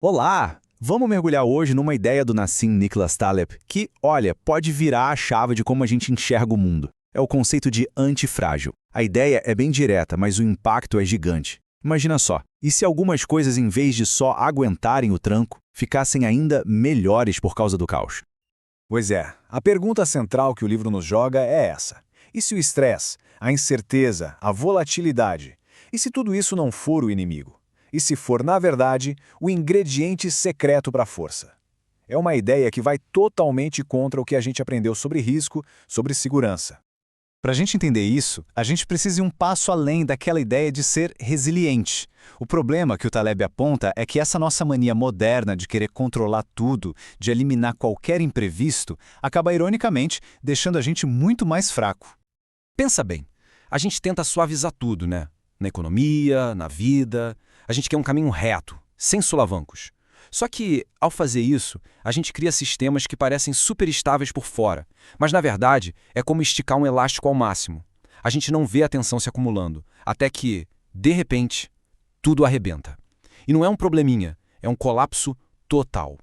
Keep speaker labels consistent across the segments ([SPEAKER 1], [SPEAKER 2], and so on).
[SPEAKER 1] Olá! Vamos mergulhar hoje numa ideia do Nassim Nicholas Taleb que, olha, pode virar a chave de como a gente enxerga o mundo. É o conceito de antifrágil. A ideia é bem direta, mas o impacto é gigante. Imagina só, e se algumas coisas, em vez de só aguentarem o tranco, ficassem ainda melhores por causa do caos?
[SPEAKER 2] Pois é, a pergunta central que o livro nos joga é essa. E se o estresse, a incerteza, a volatilidade? E se tudo isso não for o inimigo? E se for, na verdade, o ingrediente secreto para a força? É uma ideia que vai totalmente contra o que a gente aprendeu sobre risco, sobre segurança.
[SPEAKER 3] Para a gente entender isso, a gente precisa ir um passo além daquela ideia de ser resiliente. O problema que o Taleb aponta é que essa nossa mania moderna de querer controlar tudo, de eliminar qualquer imprevisto, acaba ironicamente deixando a gente muito mais fraco.
[SPEAKER 4] Pensa bem, a gente tenta suavizar tudo, né? Na economia, na vida, a gente quer um caminho reto, sem solavancos. Só que, ao fazer isso, a gente cria sistemas que parecem super estáveis por fora, mas na verdade é como esticar um elástico ao máximo. A gente não vê a tensão se acumulando, até que, de repente, tudo arrebenta. E não é um probleminha, é um colapso total.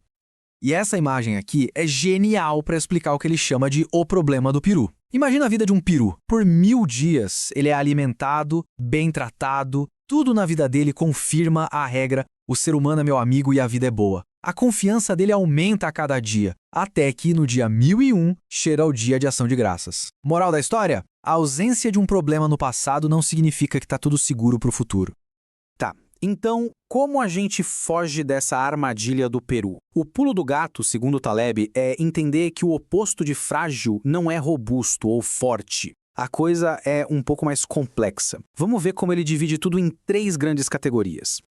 [SPEAKER 5] E essa imagem aqui é genial para explicar o que ele chama de o problema do peru. Imagina a vida de um peru. Por 1000 dias, ele é alimentado, bem tratado, tudo na vida dele confirma a regra: o ser humano é meu amigo e a vida é boa. A confiança dele aumenta a cada dia, até que no dia 1001 chega o dia de ação de graças. Moral da história? A ausência de um problema no passado não significa que está tudo seguro para o futuro.
[SPEAKER 6] Tá, então como a gente foge dessa armadilha do peru? O pulo do gato, segundo Taleb, é entender que o oposto de frágil não é robusto ou forte. A coisa é um pouco mais complexa. Vamos ver como ele divide tudo em 3 grandes categorias.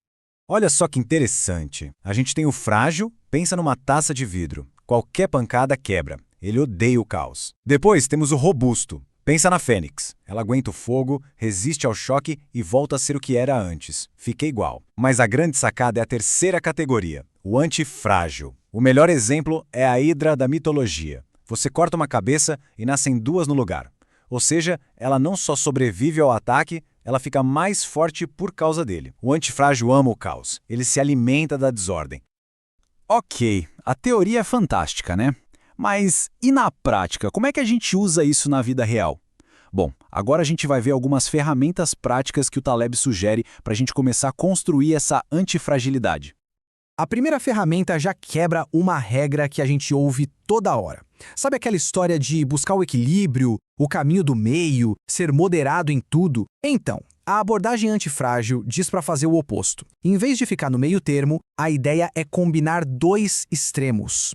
[SPEAKER 3] Olha só que interessante. A gente tem o frágil, pensa numa taça de vidro. Qualquer pancada quebra. Ele odeia o caos. Depois temos o robusto. Pensa na fênix. Ela aguenta o fogo, resiste ao choque e volta a ser o que era antes. Fica igual. Mas a grande sacada é a terceira categoria, o antifrágil. O melhor exemplo é a hidra da mitologia. Você corta uma cabeça e nascem 2 no lugar. Ou seja, ela não só sobrevive ao ataque, ela fica mais forte por causa dele. O antifrágil ama o caos. Ele se alimenta da desordem.
[SPEAKER 1] Ok, a teoria é fantástica, né? Mas e na prática, como é que a gente usa isso na vida real? Bom, agora a gente vai ver algumas ferramentas práticas que o Taleb sugere para a gente começar a construir essa antifragilidade.
[SPEAKER 5] A primeira ferramenta já quebra uma regra que a gente ouve toda hora. Sabe aquela história de buscar o equilíbrio, o caminho do meio, ser moderado em tudo? Então, a abordagem antifrágil diz para fazer o oposto. Em vez de ficar no meio termo, a ideia é combinar 2 extremos.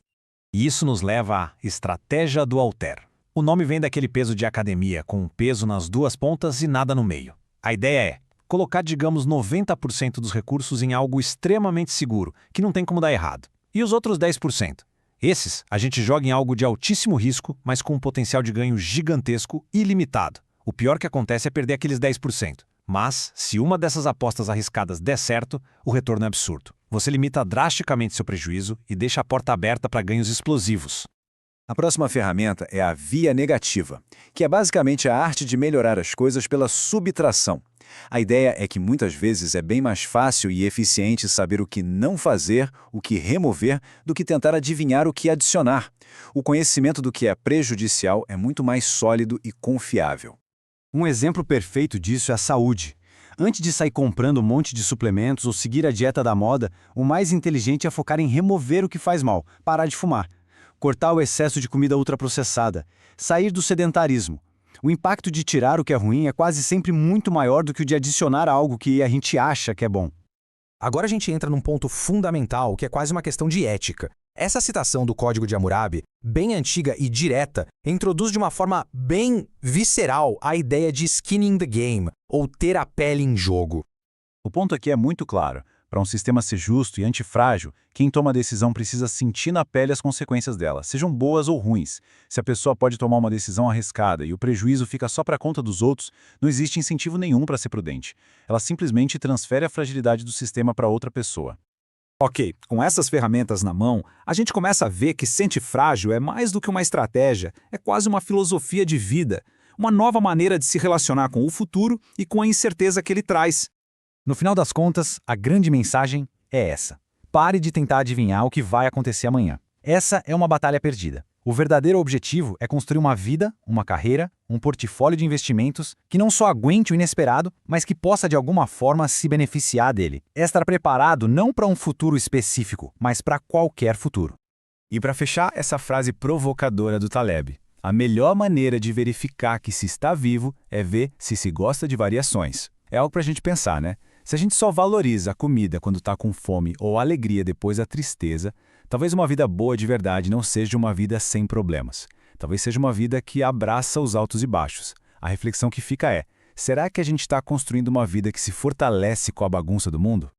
[SPEAKER 7] E isso nos leva à estratégia do halter. O nome vem daquele peso de academia, com um peso nas 2 pontas e nada no meio. A ideia é colocar, digamos, 90% dos recursos em algo extremamente seguro, que não tem como dar errado. E os outros 10%? Esses a gente joga em algo de altíssimo risco, mas com um potencial de ganho gigantesco e ilimitado. O pior que acontece é perder aqueles 10%. Mas, se uma dessas apostas arriscadas der certo, o retorno é absurdo. Você limita drasticamente seu prejuízo e deixa a porta aberta para ganhos explosivos.
[SPEAKER 2] A próxima ferramenta é a via negativa, que é basicamente a arte de melhorar as coisas pela subtração. A ideia é que muitas vezes é bem mais fácil e eficiente saber o que não fazer, o que remover, do que tentar adivinhar o que adicionar. O conhecimento do que é prejudicial é muito mais sólido e confiável.
[SPEAKER 1] Um exemplo perfeito disso é a saúde. Antes de sair comprando um monte de suplementos ou seguir a dieta da moda, o mais inteligente é focar em remover o que faz mal, parar de fumar, cortar o excesso de comida ultraprocessada, sair do sedentarismo. O impacto de tirar o que é ruim é quase sempre muito maior do que o de adicionar algo que a gente acha que é bom.
[SPEAKER 5] Agora a gente entra num ponto fundamental, que é quase uma questão de ética. Essa citação do Código de Hammurabi, bem antiga e direta, introduz de uma forma bem visceral a ideia de skin in the game, ou ter a pele em jogo.
[SPEAKER 3] O ponto aqui é muito claro. Para um sistema ser justo e antifrágil, quem toma a decisão precisa sentir na pele as consequências dela, sejam boas ou ruins. Se a pessoa pode tomar uma decisão arriscada e o prejuízo fica só para conta dos outros, não existe incentivo nenhum para ser prudente. Ela simplesmente transfere a fragilidade do sistema para outra pessoa.
[SPEAKER 8] Ok, com essas ferramentas na mão, a gente começa a ver que ser antifrágil é mais do que uma estratégia, é quase uma filosofia de vida, uma nova maneira de se relacionar com o futuro e com a incerteza que ele traz.
[SPEAKER 3] No final das contas, a grande mensagem é essa. pare de tentar adivinhar o que vai acontecer amanhã. Essa é uma batalha perdida. O verdadeiro objetivo é construir uma vida, uma carreira, um portfólio de investimentos que não só aguente o inesperado, mas que possa de alguma forma se beneficiar dele. É estar preparado não para um futuro específico, mas para qualquer futuro.
[SPEAKER 2] E para fechar essa frase provocadora do Taleb, a melhor maneira de verificar que se está vivo é ver se gosta de variações. É algo para a gente pensar, né? Se a gente só valoriza a comida quando está com fome ou a alegria depois da tristeza, talvez uma vida boa de verdade não seja uma vida sem problemas. Talvez seja uma vida que abraça os altos e baixos. A reflexão que fica é, será que a gente está construindo uma vida que se fortalece com a bagunça do mundo?